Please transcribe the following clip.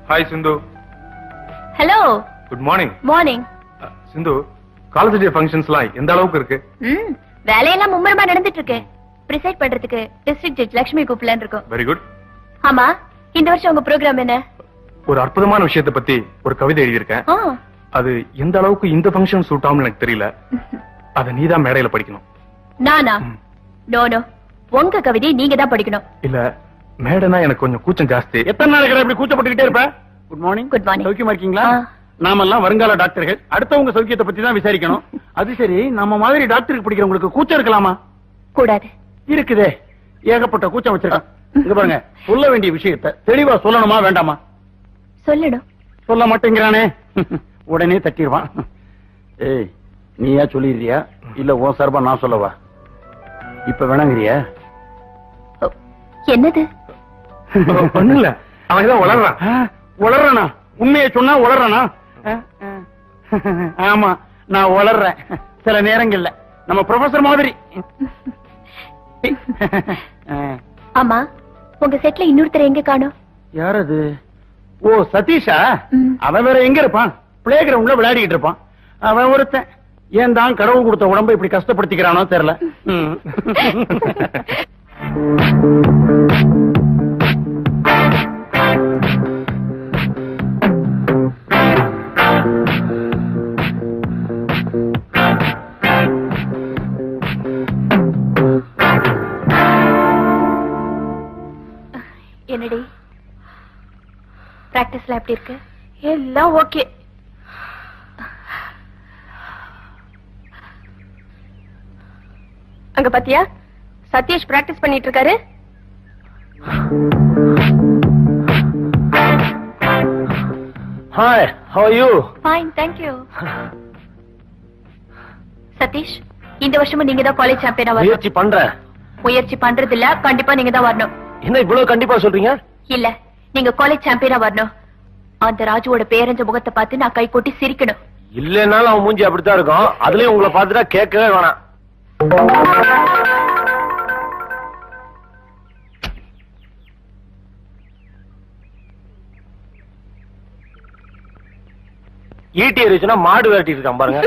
Hi சிந்து. Hello. Good morning. Morning. சிந்து, college day ஃபங்க்ஷன்ஸ்லாம் எந்த அளவுக்கு இருக்கு? வேலையெல்லாம் மும்முரமா நடந்துட்டு இருக்கு. பிரிசைட் பண்றதுக்கு டிஸ்ட்ரிக்ட் ஜட்ஜ் லட்சுமி கூப்பிடலான்னு இருக்கோம். Very good. ஆமா, இந்த வருஷம் உங்க ப்ரோக்ராம் என்ன? ஒரு அற்புதமான விஷயத்தை பத்தி ஒரு கவிதை எழுதியிருக்கேன். அது எந்த அளவுக்கு இந்த ஃபங்க்ஷன் சூட் ஆகும் எனக்கு தெரியல. அத நீதான் மேடையில படிக்கணும். நானா? நோ நோ, உங்க கவிதை நீங்க தான் படிக்கணும். இல்ல, மேடைனா எனக்கு கொஞ்சம் கூச்சம் ஜாஸ்தி. எத்தனை நாளைக்கு இப்படி கூச்சப்பட்டுக்கிட்டே இருப்ப? Good morning. Good morning. சௌக்கியமா இருக்கீங்களா? நாமெல்லாம் வருங்கால டாக்டர்கள், அடுத்தவங்க சௌக்கியத்தை பத்தி தான் விசாரிக்கணும். அது சரி, நம்ம மாதிரி டாக்டருக்கு படிக்கிறவங்களுக்கு கூச்சம் இருக்கலாமா? கூடாது. இருக்குதே, ஏகப்பட்ட கூச்சம் வச்சிருக்கான். இங்க பாருங்க, சொல்ல வேண்டிய விஷயத்தை தெளிவா சொல்லணுமா வேண்டாமா? சொல்லணும். சொல்ல மாட்டேங்கிறானே, உடனே தட்டிடுவான். ஏய், நீயா சொல்லிடுறியா இல்ல உன் சார்பா நான் சொல்லவா? இப்ப வேணாங்கிறியா? என்னது? ஒண்ணு இல்ல, அவன்தான் வளர்றான். வளர்றானா? உண்மையை சொன்னா வளர்றானா? ஆமா, நான் வளர்றேன் சில நேரங்கள்ல, நம்ம ப்ரொஃபசர் மாதிரி. ஆமா, உங்க செட்ல இன்னொருத்தர் எங்க காணோம்? யார் அது? ஓ, சதீஷா? அவன் வேற எங்க இருப்பான்? பிளே கிரவுண்ட்ல விளையாடிட்டு இருப்பான். அவன் ஒருத்தன் ஏன் தான் கடவுள் கொடுத்த உடம்பை இப்படி கஷ்டப்படுத்திக்கிறானோ தெரியல. என்னடி பிராக்டிஸ்ல எப்படி இருக்கு? எல்லாம் ஓகே. அங்க பாத்தியா, சதீஷ் பிராக்டிஸ் பண்ணிட்டு இருக்காரு. Hi, how are you? Fine, thank you. Satish, இந்த வருஷமும் நீங்க தான் காலேஜ் சாம்பியனா வரணும். முயற்சி பண்றேன். முயற்சி பண்றது இல்ல, கண்டிப்பா நீங்க தான் வரணும். என்ன இவ்வளவு கண்டிப்பா சொல்றீங்க? இல்ல, நீங்க காலேஜ் சாம்பியனா வரணும். அந்த ராஜுவோட பேரஞ்ச முகத்தை பார்த்து நான் கை கொட்டி சிரிக்கணும். இல்லனாலும் அவன் மூஞ்சி அப்படித்தான் இருக்கும். அதுலயும் உங்களை பார்த்துட்டா கேட்கவே வேணாம். ஈட்டி எரிச்சுன்னா மாடு விரட்டிட்டு இருக்கான் பாருங்க.